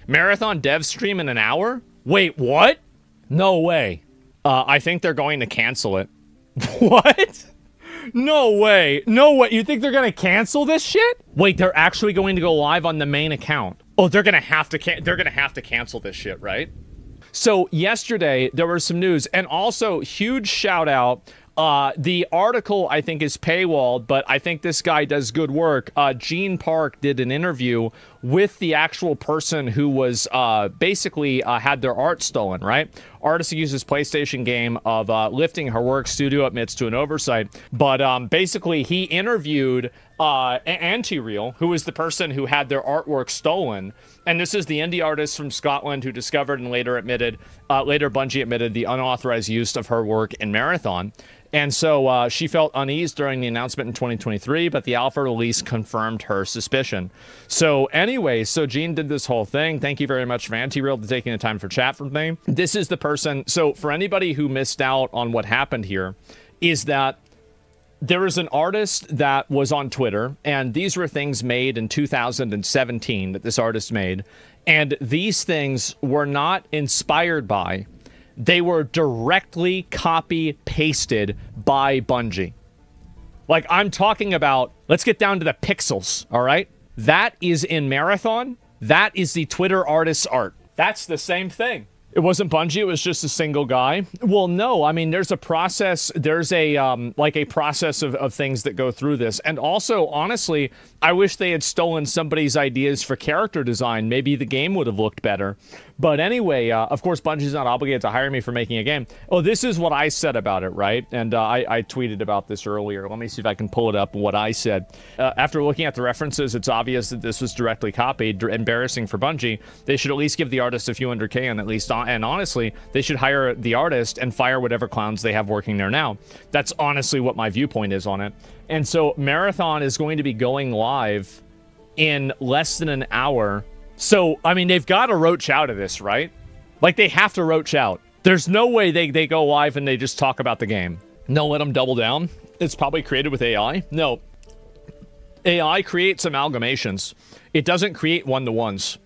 Marathon dev stream in an hour? Wait, what? No way. I think they're going to cancel it. What? No way. No way. You think they're going to cancel this shit? Wait, they're actually going to go live on the main account. Oh, they're going to have to cancel this shit, right? So yesterday there was some news, and also huge shout out. The article, I think, is paywalled, but I think this guy does good work. Gene Park did an interview with the actual person who was basically had their art stolen, right? Artist uses PlayStation game of lifting her work. Studio admits to an oversight. But basically, he interviewed Anti-Real, who is the person who had their artwork stolen. And this is the indie artist from Scotland who discovered and later Bungie admitted the unauthorized use of her work in Marathon. And so she felt unease during the announcement in 2023, but the alpha release confirmed her suspicion. So anyway, so Gene did this whole thing. Thank you very much for Anti-Real for taking the time for chat from me. This is the person. So for anybody who missed out on what happened here, is that there is an artist that was on Twitter, and these were things made in 2017 that this artist made. And these things were not inspired by, they were directly copy-pasted by Bungie. Like, I'm talking about, let's get down to the pixels, all right? That is in Marathon. That is the Twitter artist's art. That's the same thing. It wasn't Bungie, it was just a single guy. Well, no, I mean, there's a process, there's a, like a process of things that go through this. And also, honestly, I wish they had stolen somebody's ideas for character design. Maybe the game would have looked better. But anyway, of course, Bungie's not obligated to hire me for making a game. Oh, this is what I said about it, right? And I tweeted about this earlier. Let me see if I can pull it up, what I said. After looking at the references, it's obvious that this was directly copied. Embarrassing for Bungie. They should at least give the artist a few $100K, and at least, and honestly, they should hire the artist and fire whatever clowns they have working there now. That's honestly what my viewpoint is on it. And so Marathon is going to be going live in less than an hour. So, I mean, they've got to roach out of this, right? Like, they have to roach out. There's no way they go live and they just talk about the game. No, let them double down. It's probably created with AI. No. AI creates amalgamations. It doesn't create one-to-ones.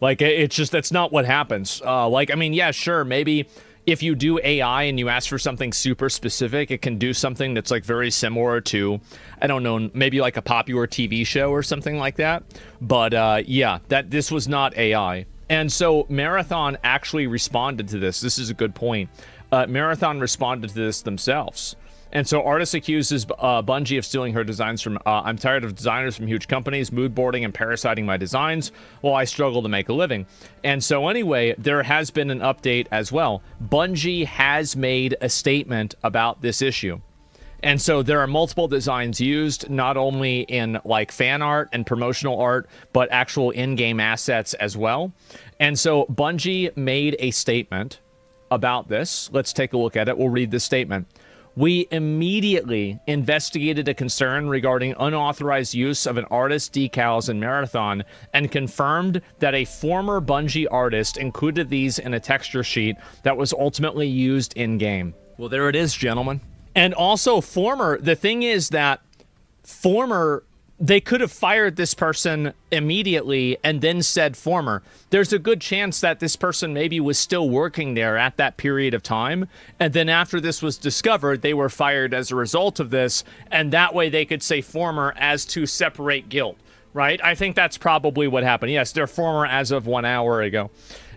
Like, it's just, that's not what happens. Like, I mean, yeah, sure, maybe if you do AI and you ask for something super specific, it can do something that's, like, very similar to, I don't know, maybe like a popular TV show or something like that. But, yeah, this was not AI. And so Marathon actually responded to this. This is a good point. Marathon responded to this themselves. And so artist accuses Bungie of stealing her designs from, I'm tired of designers from huge companies mood boarding and parasiting my designs while I struggle to make a living. And so anyway, there has been an update as well. Bungie has made a statement about this issue. And so there are multiple designs used, not only in like fan art and promotional art, but actual in-game assets as well. And so Bungie made a statement about this. Let's take a look at it. We'll read this statement. We immediately investigated a concern regarding unauthorized use of an artist's decals in Marathon and confirmed that a former Bungie artist included these in a texture sheet that was ultimately used in-game. Well, there it is, gentlemen. And also the thing is that they could have fired this person immediately and then said former. There's a good chance that this person maybe was still working there at that period of time. And then after this was discovered, they were fired as a result of this. And that way they could say former as to separate guilt, right? I think that's probably what happened. Yes, they're former as of 1 hour ago.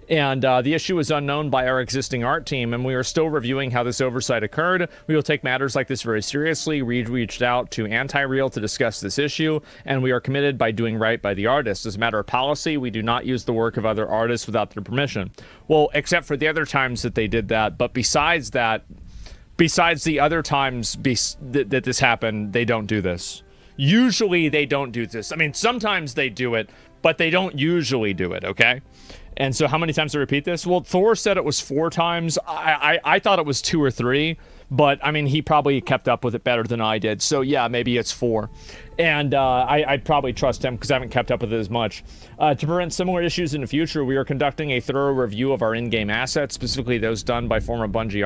And the issue is unknown by our existing art team, and we are still reviewing how this oversight occurred. We will take matters like this very seriously. We reached out to Anti-Real to discuss this issue, and we are committed by doing right by the artist. As a matter of policy, we do not use the work of other artists without their permission. Well, except for the other times that they did that, but besides that, besides the other times that this happened, they don't do this. Usually they don't do this. I mean, sometimes they do it, but they don't usually do it, okay? And so how many times to repeat this? Well, Thor said it was 4 times. I thought it was 2 or 3, but I mean, he probably kept up with it better than I did. So yeah, maybe it's 4. And I'd probably trust him because I haven't kept up with it as much. To prevent similar issues in the future, we are conducting a thorough review of our in-game assets, specifically those done by the former Bungie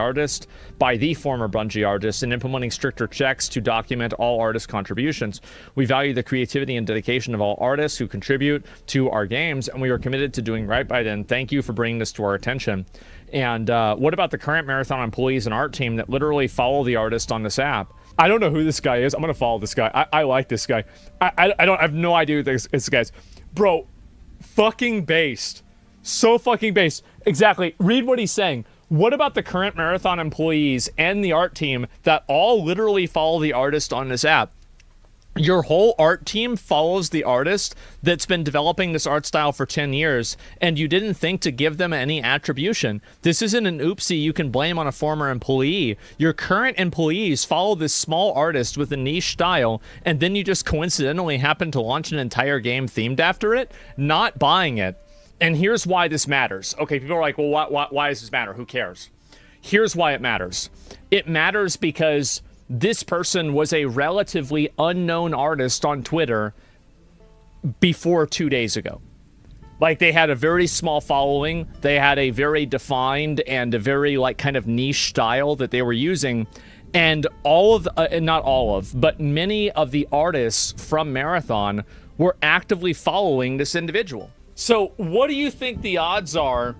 artists, and implementing stricter checks to document all artist contributions. We value the creativity and dedication of all artists who contribute to our games, and we are committed to doing right by them. Thank you for bringing this to our attention. And what about the current Marathon employees and art team that literally follow the artist on this app? I don't know who this guy is. I'm gonna follow this guy. I like this guy. I have no idea who this guy's. Bro, fucking based. So fucking based. Exactly. Read what he's saying. What about the current Marathon employees and the art team that all literally follow the artist on this app? Your whole art team follows the artist that's been developing this art style for 10 years, and you didn't think to give them any attribution. This isn't an oopsie you can blame on a former employee. Your current employees follow this small artist with a niche style, and then you just coincidentally happen to launch an entire game themed after it? Not buying it. And here's why this matters. Okay, people are like, well, why does this matter? Who cares? Here's why it matters. It matters because this person was a relatively unknown artist on Twitter before 2 days ago. Like, they had a very small following. They had a very defined and a very, like, kind of niche style that they were using. And all of, not all of, but many of the artists from Marathon were actively following this individual. So what do you think the odds are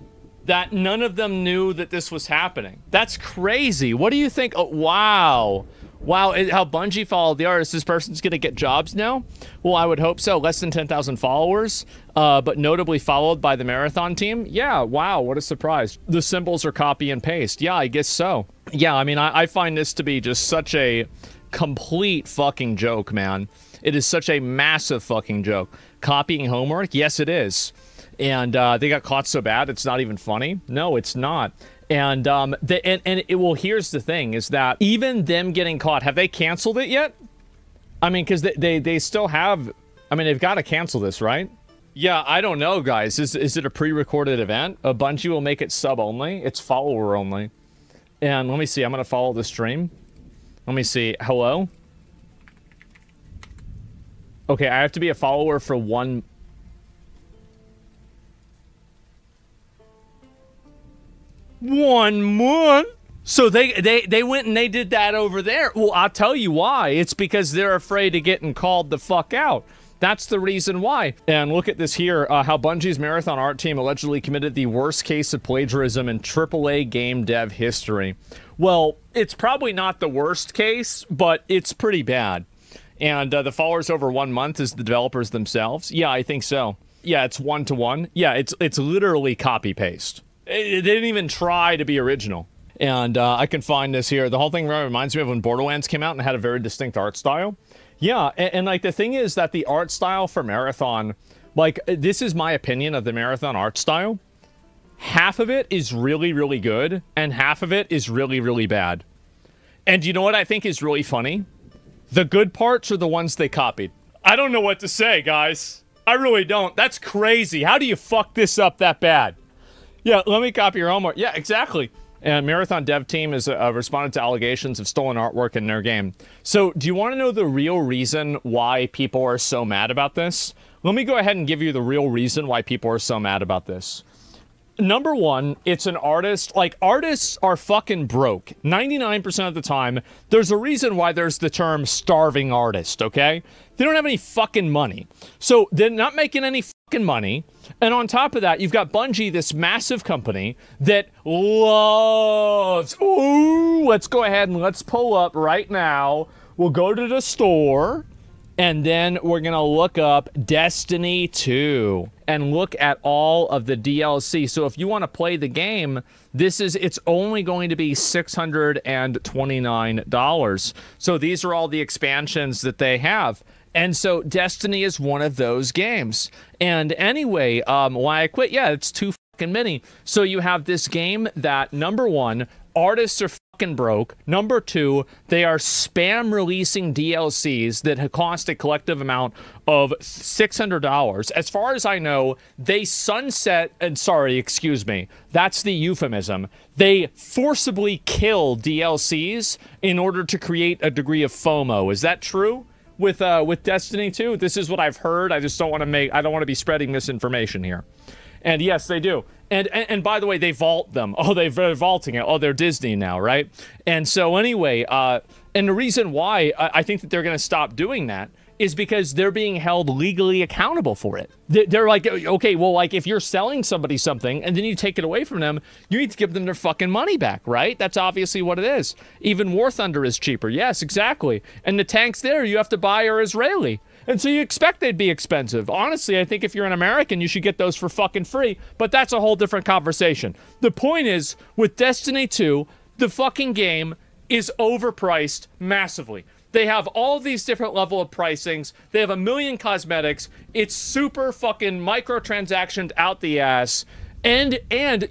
that none of them knew that this was happening? That's crazy. What do you think? Oh, wow. Wow, how Bungie followed the artist. This person's gonna get jobs now? Well, I would hope so. Less than 10,000 followers, but notably followed by the Marathon team. Yeah, wow, what a surprise. The symbols are copy and paste. Yeah, I guess so. Yeah, I mean, I find this to be just such a complete fucking joke, man. It is such a massive fucking joke. Copying homework? Yes, it is. And they got caught so bad, it's not even funny. No, it's not. And here's the thing, is that even them getting caught, have they canceled it yet? I mean, because they still have, I mean, they've got to cancel this, right? Yeah, I don't know, guys. Is it a pre-recorded event? Bungie will make it sub-only. It's follower-only. And let me see, I'm going to follow the stream. Let me see, hello? Okay, I have to be a follower for 1 month. So they went and they did that over there. Well, I'll tell you why. It's because they're afraid of getting called the fuck out. That's the reason why. And look at this here, how Bungie's Marathon art team allegedly committed the worst case of plagiarism in AAA game dev history. Well, it's probably not the worst case, but it's pretty bad. And the followers over 1 month is the developers themselves. Yeah, I think so. Yeah, it's 1-to-1. Yeah, it's literally copy-paste. They didn't even try to be original. And I can find this here. The whole thing reminds me of when Borderlands came out and had a very distinct art style. Yeah, and like the thing is that the art style for Marathon, like, this is my opinion of the Marathon art style. Half of it is really, really good, and half of it is really, really bad. And you know what I think is really funny? The good parts are the ones they copied. I don't know what to say, guys. I really don't. That's crazy. How do you fuck this up that bad? Yeah, let me copy your homework. Yeah, exactly. And Marathon dev team has responded to allegations of stolen artwork in their game. So, do you want to know the real reason why people are so mad about this? Let me go ahead and give you the real reason why people are so mad about this. Number one, it's an artist. Like, artists are fucking broke. 99% of the time, there's a reason why there's the term starving artist, okay? They don't have any fucking money. So, they're not making any fucking money. And on top of that, you've got Bungie, this massive company that loves... Ooh, let's go ahead and let's pull up right now. We'll go to the store. And then we're going to look up Destiny 2 and look at all of the DLC. So if you want to play the game, it's only going to be $629. So these are all the expansions that they have. And so Destiny is one of those games. And anyway, why I quit? Yeah, it's too fucking many. So you have this game that, number one, artists are fucking broke. Number two, they are spam releasing DLCs that cost a collective amount of $600. As far as I know, they sunset, and sorry, excuse me, that's the euphemism. They forcibly kill DLCs in order to create a degree of FOMO. Is that true? with Destiny 2. This is what I've heard. I just don't want to I don't want to be spreading misinformation here. And yes, they do. And by the way, they vault them. Oh, they're vaulting it. Oh, they're Disney now, right? And so anyway, and the reason why I think that they're going to stop doing that is because they're being held legally accountable for it. They're like, okay, well, like if you're selling somebody something and then you take it away from them, you need to give them their fucking money back, right? That's obviously what it is. Even War Thunder is cheaper. Yes, exactly. And the tanks there you have to buy are Israeli. And so you expect they'd be expensive. Honestly, I think if you're an American, you should get those for fucking free. But that's a whole different conversation. The point is, with Destiny 2, the fucking game is overpriced massively. They have all these different level of pricings. They have a million cosmetics. It's super fucking microtransactioned out the ass. And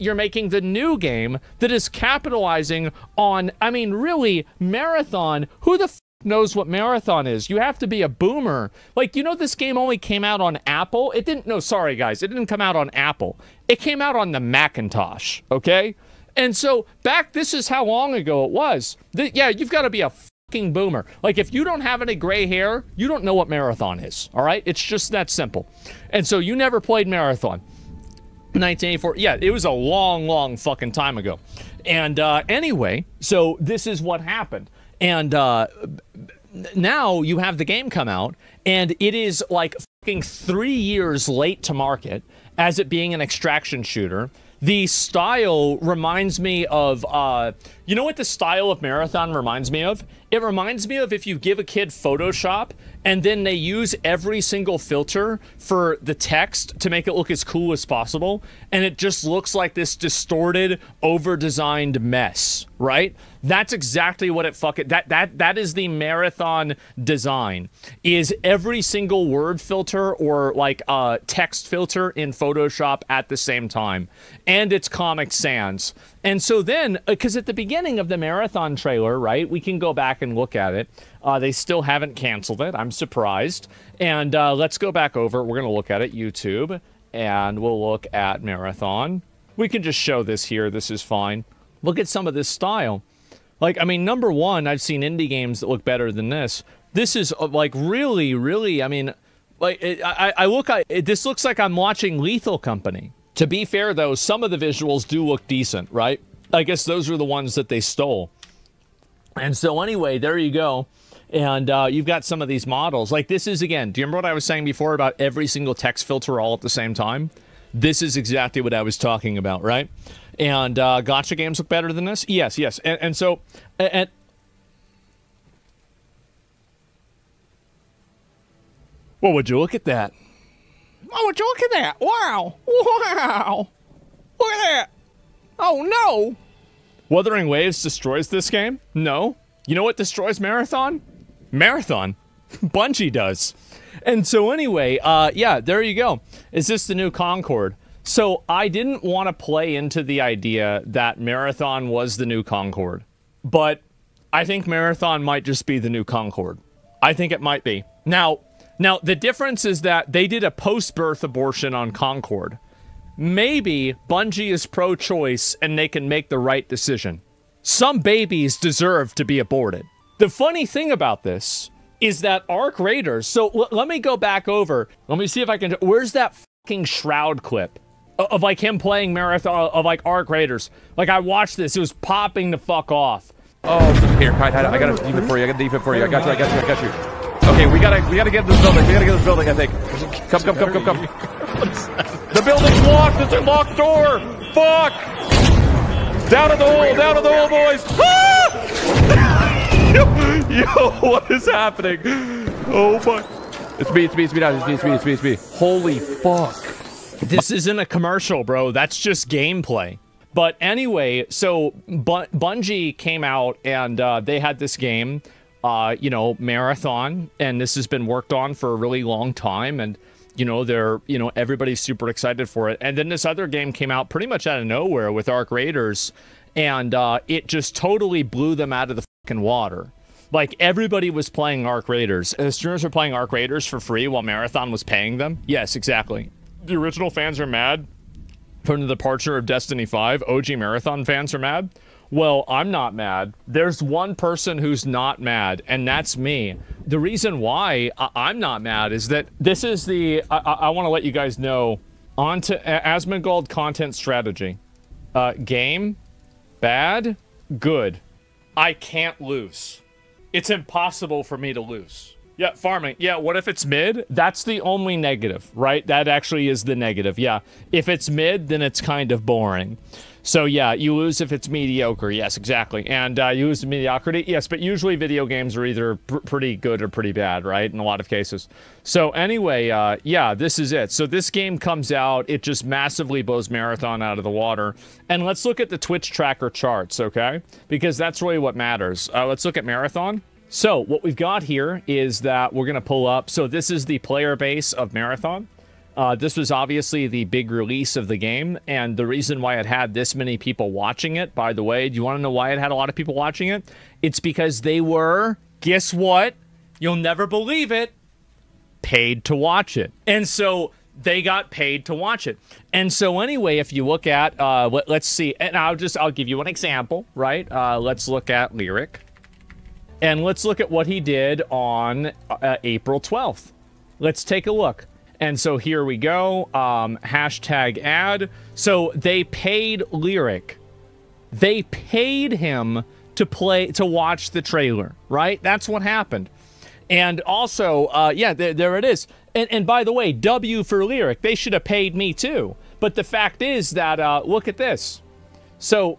you're making the new game that is capitalizing on, I mean, really, Marathon. Who the f knows what Marathon is? You have to be a boomer. Like, you know, this game only came out on Apple. It didn't, no, sorry guys, it didn't come out on Apple. It came out on the Macintosh, okay? And so this is how long ago it was. Yeah, you've got to be a fucking boomer. Like, if you don't have any gray hair, you don't know what Marathon is, all right? It's just that simple. And so you never played Marathon. 1984, yeah, it was a long fucking time ago. And anyway, so this is what happened. And now you have the game come out, and it is like fucking 3 years late to market as it being an extraction shooter. The style reminds me of, you know what the style of Marathon reminds me of? It reminds me of if you give a kid Photoshop and then they use every single filter for the text to make it look as cool as possible, and it just looks like this distorted, over-designed mess, right? That's exactly what it fucking, that is the Marathon design, is every single word filter or like text filter in Photoshop at the same time. And it's Comic Sans. And so then, because at the beginning of the Marathon trailer, right, we can go back and look at it. They still haven't canceled it. I'm surprised. And let's go back over. We're going to look at it, YouTube, and we'll look at Marathon. We can just show this here. This is fine. Look at some of this style. Like, I mean, number one, I've seen indie games that look better than this. This is, like, really, I mean, like, this looks like I'm watching Lethal Company. To be fair, though, some of the visuals do look decent, right? I guess those are the ones that they stole. And so anyway, there you go. And you've got some of these models. Like, this is, again, do you remember what I was saying before about every single text filter all at the same time? This is exactly what I was talking about, right? And gotcha games look better than this? Yes. And so... Well, would you look at that? Oh, would you look at that? Wow. Wow. Look at that. Oh, no. Wuthering Waves destroys this game? No. You know what destroys Marathon? Marathon. Bungie does. And so anyway, yeah, there you go. Is this the new Concord? So I didn't want to play into the idea that Marathon was the new Concord. But I think Marathon might just be the new Concord. I think it might be. Now, the difference is that they did a post-birth abortion on Concord. Maybe Bungie is pro-choice and they can make the right decision. Some babies deserve to be aborted. The funny thing about this is that Arc Raiders... So let me go back over. Let me see if I can... Where's that fucking Shroud clip? Of like him playing Marathon, of like Arc Raiders. Like, I watched this. It was popping the fuck off. Oh, here, I got a defib for you. I got a defib for you. I got you. Okay, we gotta get this building. We gotta get this building, I think. Come. The building's locked. It's a locked door. Fuck! Down in the hole, boys. Ah! Yo, what is happening? Oh fuck! It's me. Holy fuck! This isn't a commercial, bro. That's just gameplay. But anyway, so Bungie came out and they had this game, you know, Marathon, and this has been worked on for a really long time, and you know, everybody's super excited for it. And then this other game came out pretty much out of nowhere with Arc Raiders, and it just totally blew them out of the fucking water. Like, everybody was playing Arc Raiders. The streamers were playing Arc Raiders for free while Marathon was paying them. Yes, exactly. The original fans are mad from the departure of Destiny 5. OG Marathon fans are mad. Well, I'm not mad. There's one person who's not mad, and that's me. The reason why I'm not mad is that this is the... I want to let you guys know, on to Asmongold content strategy. Game, bad, good. I can't lose. It's impossible for me to lose. Yeah, farming. Yeah, what if it's mid? That's the only negative, right? That actually is the negative, yeah. If it's mid, then it's kind of boring. So yeah, you lose if it's mediocre. Yes, exactly. And you lose to mediocrity. Yes, but usually video games are either pretty good or pretty bad, right? In a lot of cases. So anyway, yeah, this is it. So this game comes out. It just massively blows Marathon out of the water. And let's look at the Twitch tracker charts, okay? Because that's really what matters. Let's look at Marathon. So what we've got here is that we're going to pull up. So this is the player base of Marathon. This was obviously the big release of the game, and the reason why it had this many people watching it, by the way, do you want to know why it had a lot of people watching it? It's because they were, guess what? You'll never believe it, paid to watch it. And so they got paid to watch it. And so anyway, if you look at, let's see, and I'll give you an example, right? Let's look at Lyric. And let's look at what he did on April 12th. Let's take a look. And so here we go, hashtag ad. So they paid Lyric. They paid him to watch the trailer, right? That's what happened. And also, yeah, there it is. And by the way, W for Lyric. They should have paid me too. But the fact is that, look at this. So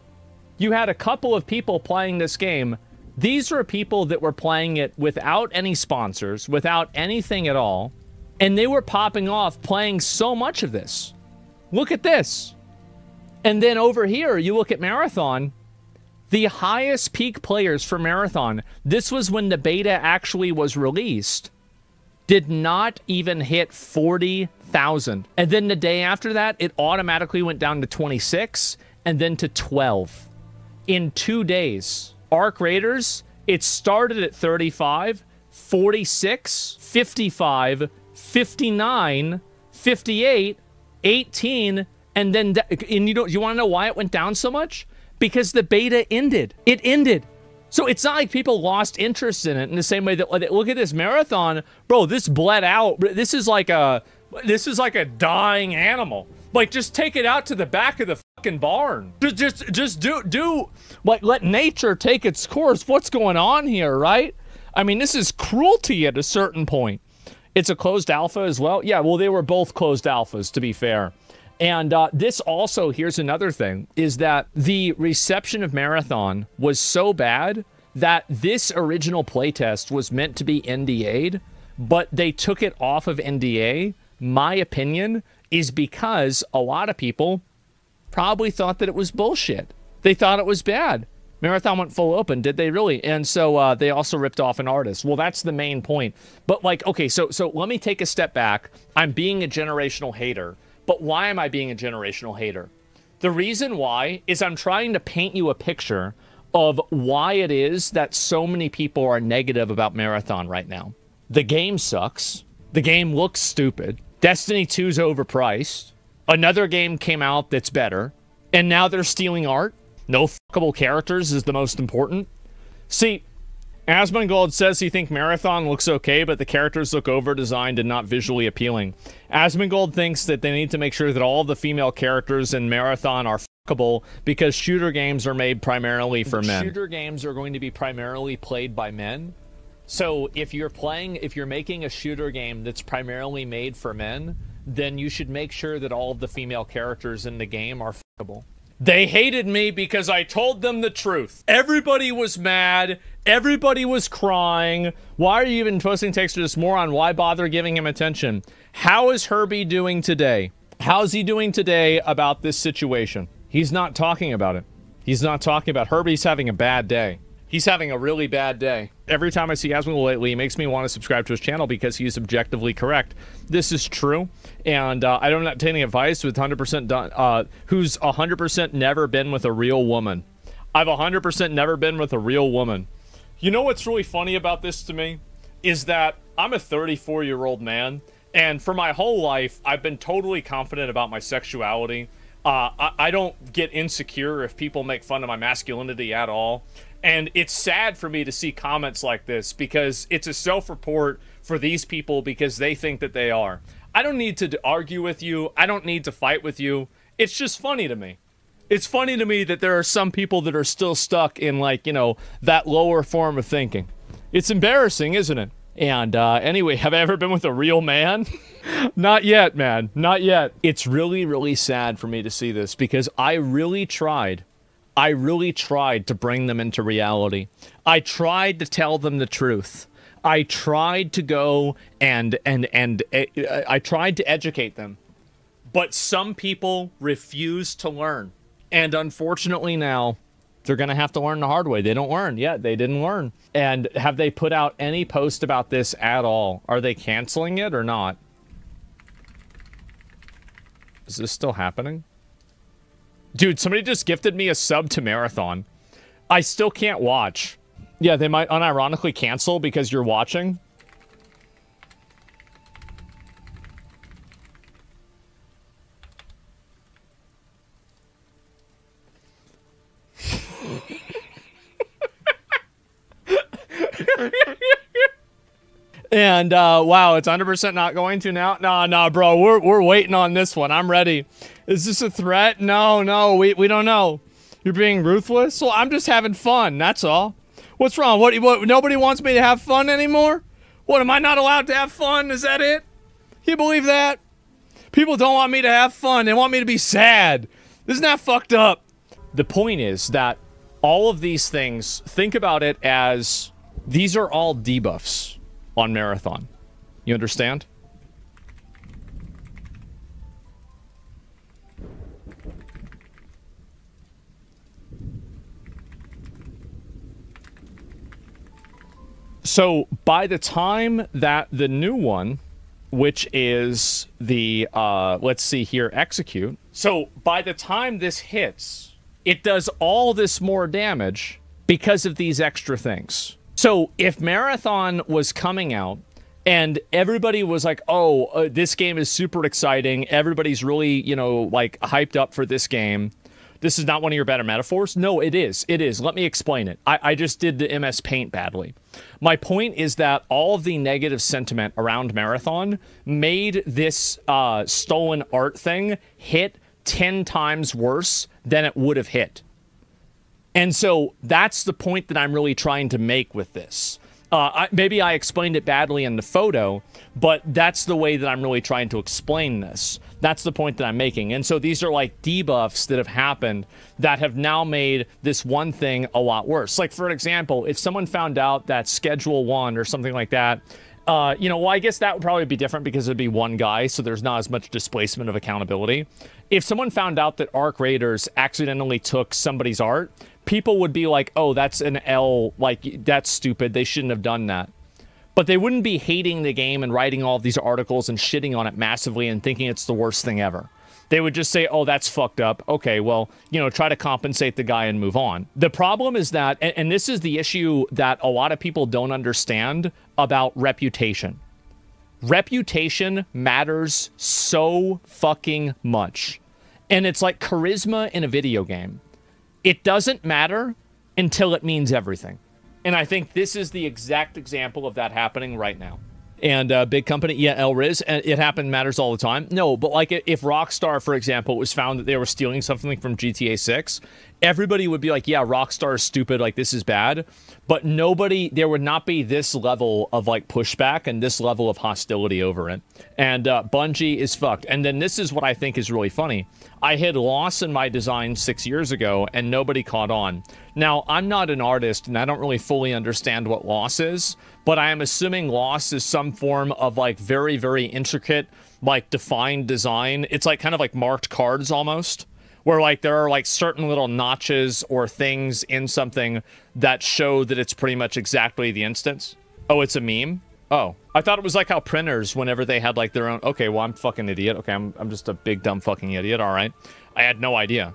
you had a couple of people playing this game. These are people that were playing it without any sponsors, without anything at all. And they were popping off playing so much of this. Look at this. And then over here, you look at Marathon. The highest peak players for Marathon, this was when the beta actually was released, did not even hit 40,000. And then the day after that, it automatically went down to 26 and then to 12. In 2 days. Arc Raiders, it started at 35, 46, 55, 59, 58, 18, and then, and you want to know why it went down so much? Because the beta ended. It ended. So it's not like people lost interest in it in the same way that, look at this Marathon, bro, this bled out. This is like a dying animal. Like, just take it out to the back of the fucking barn. Just do, like, let nature take its course. What's going on here, right? I mean, this is cruelty at a certain point. It's a closed alpha as well. Yeah, well, they were both closed alphas, to be fair. And this also, here's another thing, is that the reception of Marathon was so bad that this original playtest was meant to be NDA'd, but they took it off of NDA. My opinion is because a lot of people probably thought that it was bullshit. They thought it was bad. Marathon went full open, did they really? And so they also ripped off an artist. Well, that's the main point. But like, okay, so let me take a step back. I'm being a generational hater. But why am I being a generational hater? The reason why is I'm trying to paint you a picture of why it is that so many people are negative about Marathon right now. The game sucks. The game looks stupid. Destiny 2's overpriced. Another game came out that's better. And now they're stealing art. No fuckable characters is the most important. See, Asmongold says he thinks Marathon looks okay, but the characters look over-designed and not visually appealing. Asmongold thinks that they need to make sure that all the female characters in Marathon are fuckable because shooter games are made primarily for men. Shooter games are going to be primarily played by men. So if you're making a shooter game that's primarily made for men, then you should make sure that all of the female characters in the game are fuckable. They hated me because I told them the truth. Everybody was mad. Everybody was crying. Why are you even posting text to this moron? Why bother giving him attention? How is Herbie doing today? How's he doing today about this situation? He's not talking about it. He's not talking about it. Herbie's having a bad day. He's having a really bad day. Every time I see Asmongold lately, it makes me want to subscribe to his channel because he's objectively correct. This is true, and I don't take any advice with 100% done. Who's 100% never been with a real woman. I've 100% never been with a real woman. You know what's really funny about this to me? Is that I'm a 34-year-old man, and for my whole life, I've been totally confident about my sexuality. I don't get insecure if people make fun of my masculinity at all. And it's sad for me to see comments like this because it's a self-report for these people because they think that they are. I don't need to argue with you. I don't need to fight with you. It's just funny to me. It's funny to me that there are some people that are still stuck in, like, you know, that lower form of thinking. It's embarrassing, isn't it? And anyway, have I ever been with a real man? Not yet, man. Not yet. It's really, really sad for me to see this because I really tried to bring them into reality. I tried to tell them the truth. I tried to go and I tried to educate them. But some people refuse to learn. And unfortunately now, they're going to have to learn the hard way. They don't learn. Yeah, they didn't learn. And have they put out any post about this at all? Are they canceling it or not? Is this still happening? Dude, somebody just gifted me a sub to Marathon. I still can't watch. Yeah, they might unironically cancel because you're watching. And wow, it's 100% not going to now. Nah, bro, we're waiting on this one. I'm ready. Is this a threat? No, we don't know. You're being ruthless. Well, I'm just having fun. That's all. What's wrong? What? Nobody wants me to have fun anymore? What? Am I not allowed to have fun? Is that it? Can you believe that? People don't want me to have fun. They want me to be sad. Isn't that fucked up? The point is that all of these things, think about it as these are all debuffs on Marathon. You understand? So by the time that the new one, which is the, let's see here, execute. So by the time this hits, it does all this more damage because of these extra things. So if Marathon was coming out and everybody was like, oh, this game is super exciting. Everybody's really, you know, like hyped up for this game. This is not one of your better metaphors. No, it is. It is. Let me explain it. I just did the MS Paint badly. My point is that all of the negative sentiment around Marathon made this stolen art thing hit 10 times worse than it would have hit. And so that's the point that I'm really trying to make with this. Maybe I explained it badly in the photo, but that's the way that I'm really trying to explain this. That's the point that I'm making. And so these are like debuffs that have happened that have now made this one thing a lot worse. Like, for example, if someone found out that Schedule 1 or something like that, you know, well, I guess that would probably be different because it'd be one guy, so there's not as much displacement of accountability. If someone found out that Arc Raiders accidentally took somebody's art, people would be like, oh, that's an L, like, that's stupid, they shouldn't have done that. But they wouldn't be hating the game and writing all of these articles and shitting on it massively and thinking it's the worst thing ever. They would just say, oh, that's fucked up. Okay, well, you know, try to compensate the guy and move on. The problem is that, and this is the issue that a lot of people don't understand about reputation. Reputation matters so fucking much. And it's like charisma in a video game. It doesn't matter until it means everything. And I think this is the exact example of that happening right now. And big company, yeah, LRiz, and it happened, matters all the time. No, but like if Rockstar, for example, it was found that they were stealing something from GTA 6, everybody would be like, yeah, Rockstar is stupid, like this is bad. But nobody, there would not be this level of like pushback and this level of hostility over it. And Bungie is fucked. And then this is what I think is really funny. I had loss in my design 6 years ago and nobody caught on. Now, I'm not an artist and I don't really fully understand what loss is, but I am assuming loss is some form of like very, very intricate, like defined design. It's like kind of like marked cards almost, where like there are like certain little notches or things in something that show that it's pretty much exactly the instance. Oh, it's a meme? Oh, I thought it was like how printers, whenever they had like their own, okay, well, I'm fucking idiot. Okay, I'm just a big dumb fucking idiot. All right. I had no idea.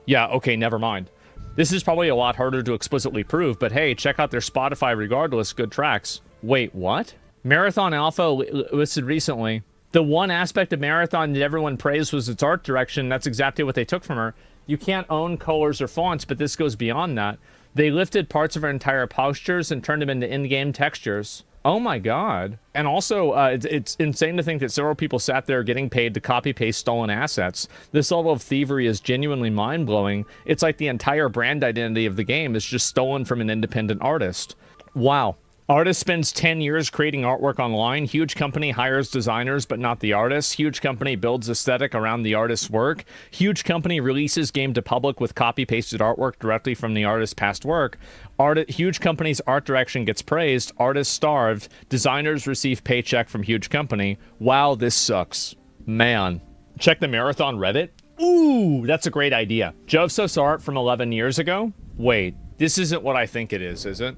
Yeah, okay, never mind. This is probably a lot harder to explicitly prove, but hey, check out their Spotify regardless, good tracks. Wait, what? Marathon Alpha listed recently. The one aspect of Marathon that everyone praised was its art direction. That's exactly what they took from her. You can't own colors or fonts, but this goes beyond that. They lifted parts of her entire postures and turned them into in-game textures. Oh my god. And also, it's insane to think that several people sat there getting paid to copy-paste stolen assets. This level of thievery is genuinely mind-blowing. It's like the entire brand identity of the game is just stolen from an independent artist. Wow. Artist spends 10 years creating artwork online. Huge company hires designers, but not the artists. Huge company builds aesthetic around the artist's work. Huge company releases game to public with copy-pasted artwork directly from the artist's past work. Huge company's art direction gets praised. Artists starved. Designers receive paycheck from huge company. Wow, this sucks. Man. Check the Marathon Reddit. Ooh, that's a great idea. Joseph's art from 11 years ago? Wait, this isn't what I think it is it?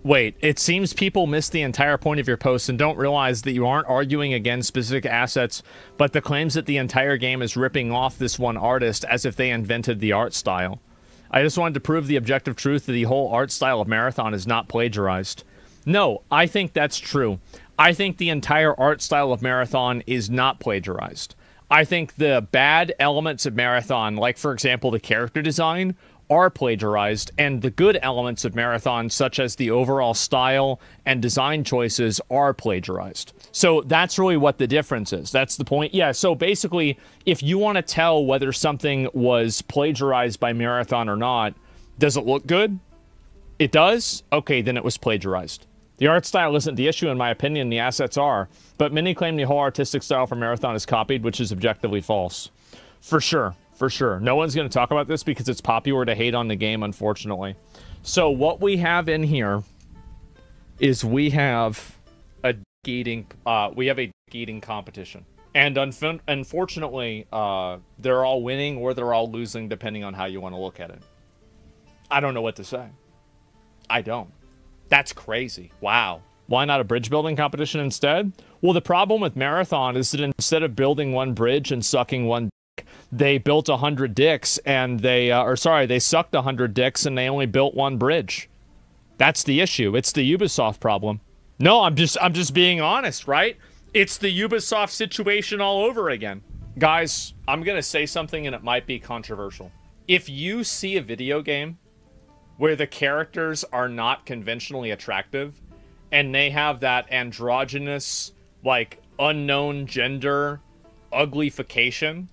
Wait, it seems people miss the entire point of your post and don't realize that you aren't arguing against specific assets, but the claims that the entire game is ripping off this one artist as if they invented the art style. I just wanted to prove the objective truth that the whole art style of Marathon is not plagiarized. No, I think that's true. I think the entire art style of Marathon is not plagiarized. I think the bad elements of Marathon, like for example the character design, are plagiarized, and the good elements of Marathon, such as the overall style and design choices, are plagiarized. So that's really what the difference is. That's the point. Yeah, so basically, if you want to tell whether something was plagiarized by Marathon or not, does it look good? It does? Okay, then it was plagiarized. The art style isn't the issue, in my opinion, the assets are. But many claim the whole artistic style for Marathon is copied, which is objectively false. For sure. For sure. No one's going to talk about this because it's popular to hate on the game, unfortunately. So what we have in here is we have a eating competition. And unfortunately, they're all winning or they're all losing depending on how you want to look at it. I don't know what to say. I don't. That's crazy. Wow. Why not a bridge building competition instead? Well, the problem with Marathon is that instead of building one bridge and sucking one they built 100 dicks and they sucked 100 dicks and they only built one bridge. That's the issue. It's the Ubisoft problem. No, I'm just being honest, right? It's the Ubisoft situation all over again. Guys, I'm going to say something and it might be controversial. If you see a video game where the characters are not conventionally attractive and they have that androgynous, like, unknown gender uglification,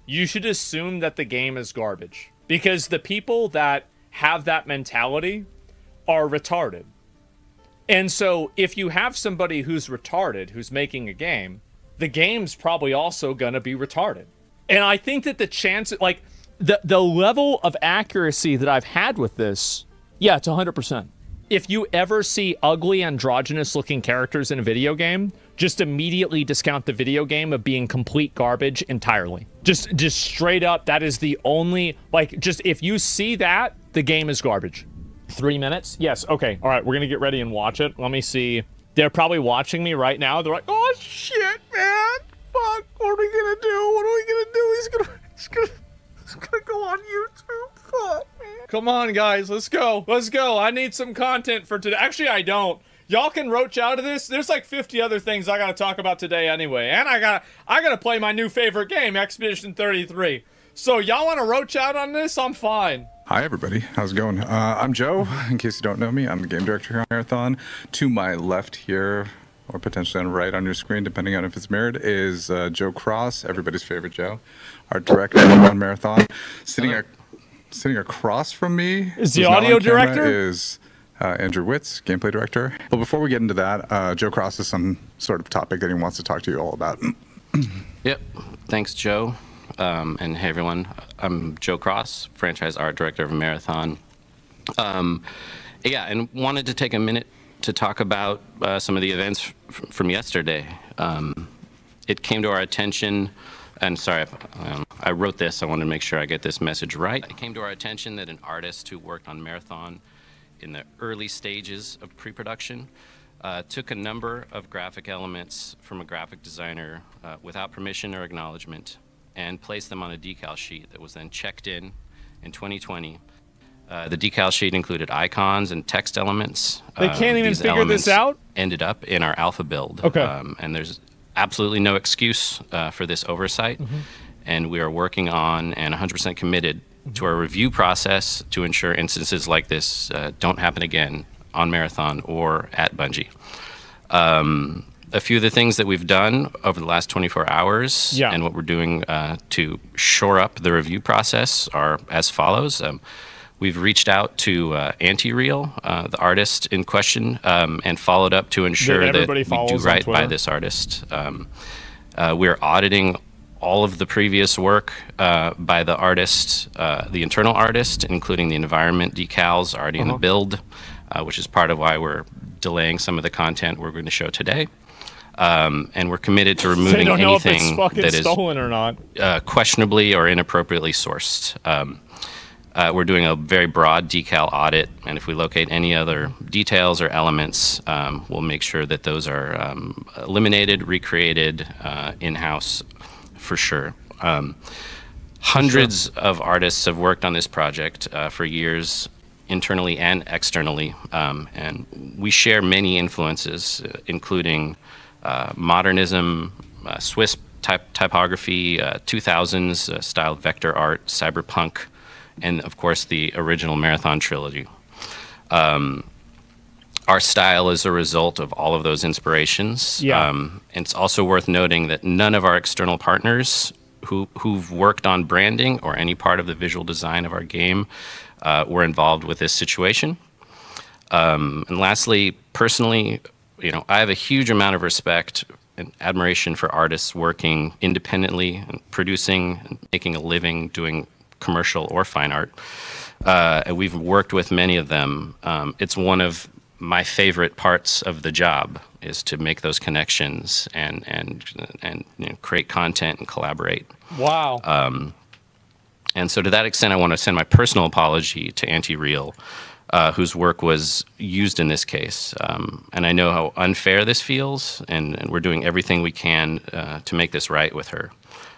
you should assume that the game is garbage. Because the people that have that mentality are retarded. And so, if you have somebody who's retarded, who's making a game, the game's probably also gonna be retarded. And I think that the chance, like, the level of accuracy that I've had with this, yeah, it's 100%. If you ever see ugly, androgynous-looking characters in a video game, just immediately discount the video game of being complete garbage entirely. Just straight up, that is the only, like, just if you see that, the game is garbage. 3 minutes? Yes, okay. All right, we're gonna get ready and watch it. Let me see. They're probably watching me right now. They're like, oh, shit, man. Fuck, what are we gonna do? What are we gonna do? He's gonna go on YouTube. Fuck, man. Come on, guys, let's go. Let's go. I need some content for today. Actually, I don't. Y'all can roach out of this. There's like 50 other things I gotta talk about today anyway. And I gotta play my new favorite game, Expedition 33. So y'all wanna roach out on this? I'm fine. Hi everybody, how's it going? I'm Joe, in case you don't know me. I'm the game director here on Marathon. To my left here, or potentially on the right on your screen, depending on if it's mirrored, is Joe Cross, everybody's favorite Joe, art director on Marathon. Sitting across from me is the audio director? Is Andrew Witz, gameplay director. But before we get into that, Joe Cross has some sort of topic that he wants to talk to you all about. Yep, thanks Joe. And hey everyone, I'm Joe Cross, franchise art director of Marathon. Yeah, and wanted to take a minute to talk about some of the events from yesterday. It came to our attention, and sorry, I wrote this, I wanted to make sure I get this message right. It came to our attention that an artist who worked on Marathon in the early stages of pre-production took a number of graphic elements from a graphic designer without permission or acknowledgement, and placed them on a decal sheet that was then checked in 2020. The decal sheet included icons and text elements. They can't even figure this out? Ended up in our alpha build. Okay. And there's absolutely no excuse for this oversight, and we are working on and 100% committed to our review process to ensure instances like this don't happen again on Marathon or at Bungie. A few of the things that we've done over the last 24 hours and what we're doing to shore up the review process are as follows. We've reached out to Anti-Real, the artist in question, and followed up to ensure that we do right by this artist. We're auditing all of the previous work by the artist, the internal artist, including the environment decals already in the build, which is part of why we're delaying some of the content we're going to show today. And we're committed to removing anything that is stolen or not, questionably or inappropriately sourced. We're doing a very broad decal audit, and if we locate any other details or elements, we'll make sure that those are eliminated, recreated in-house for sure. Hundreds of artists have worked on this project for years, internally and externally, and we share many influences, including modernism, Swiss typography, 2000s style vector art, cyberpunk, and of course the original Marathon trilogy. Our style is a result of all of those inspirations. It's also worth noting that none of our external partners who've worked on branding or any part of the visual design of our game were involved with this situation. And lastly, personally, I have a huge amount of respect and admiration for artists working independently and producing and making a living doing commercial or fine art. And we've worked with many of them. It's one of my favorite parts of the job is to make those connections and create content and collaborate. Wow. And so to that extent, I want to send my personal apology to Anti-Real, whose work was used in this case. And I know how unfair this feels, and we're doing everything we can to make this right with her.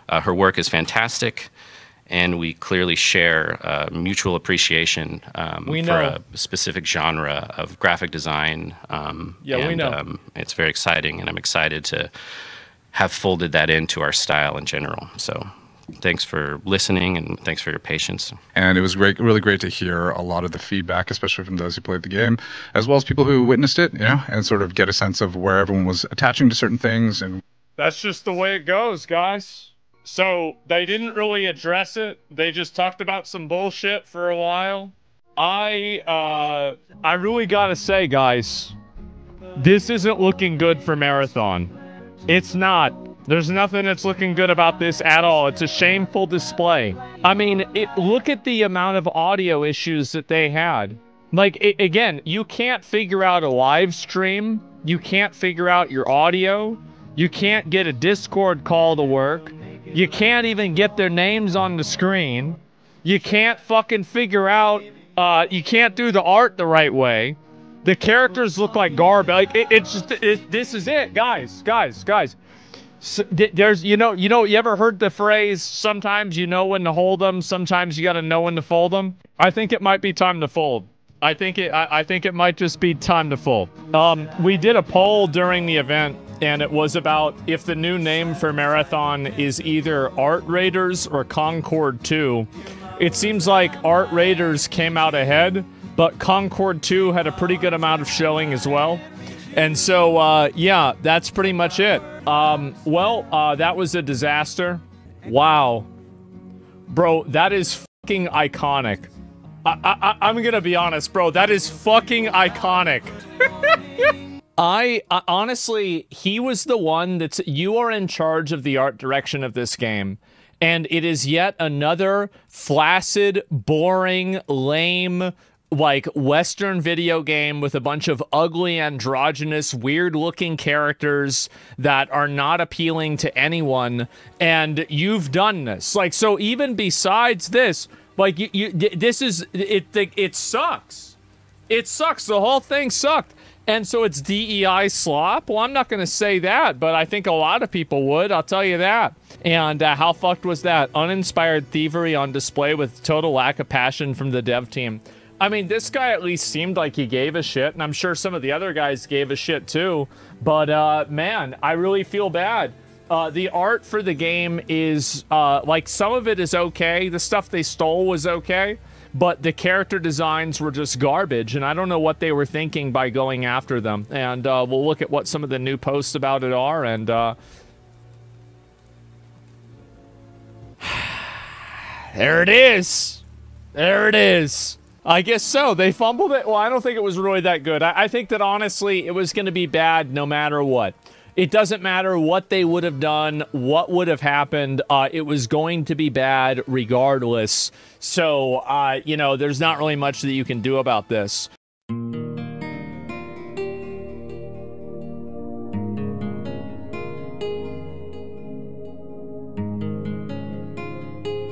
Her work is fantastic, and we clearly share mutual appreciation for a specific genre of graphic design. We know. It's very exciting, and I'm excited to have folded that into our style in general. So thanks for listening, and thanks for your patience. And it was really great to hear a lot of the feedback, especially from those who played the game, as well as people who witnessed it, and sort of get a sense of where everyone was attaching to certain things. And that's just the way it goes, guys. So they didn't really address it. They just talked about some bullshit for a while. I really gotta say, guys, this isn't looking good for Marathon. It's not. There's nothing that's looking good about this at all. It's a shameful display. I mean, look at the amount of audio issues that they had. Like, again, you can't figure out a live stream. You can't figure out your audio. You can't get a Discord call to work. You can't even get their names on the screen. You can't fucking figure out, you can't do the art the right way. The characters look like garbage. Like, this is it, guys. So, there's, you ever heard the phrase, sometimes you know when to hold them, sometimes you gotta know when to fold them? I think it might be time to fold. I think it might just be time to fold. We did a poll during the event, and it was about if the new name for Marathon is either Art Raiders or Concord 2. It seems like Art Raiders came out ahead, but Concord 2 had a pretty good amount of showing as well. And so, yeah, that's pretty much it. That was a disaster. Wow. Bro, that is fucking iconic. I'm gonna be honest, bro. That is fucking iconic. Honestly, he was the one you are in charge of the art direction of this game. And it is yet another flaccid, boring, lame, like Western video game with a bunch of ugly, androgynous, weird-looking characters that are not appealing to anyone, and you've done this. Like, so even besides this, like, it sucks. It sucks. The whole thing sucked. And so it's DEI slop? Well, I'm not going to say that, but I think a lot of people would. I'll tell you that. And how fucked was that? Uninspired thievery on display with total lack of passion from the dev team. I mean, this guy at least seemed like he gave a shit, and I'm sure some of the other guys gave a shit too. But, man, I really feel bad. The art for the game is, like, some of it is okay. The stuff they stole was okay. But the character designs were just garbage, and I don't know what they were thinking by going after them. And we'll look at what some of the new posts about it are, and there it is. There it is. I guess so. They fumbled it. Well, I don't think it was really that good. I think that, honestly, it was going to be bad no matter what. It doesn't matter what they would have done, what would have happened. It was going to be bad regardless. So, you know, there's not really much that you can do about this.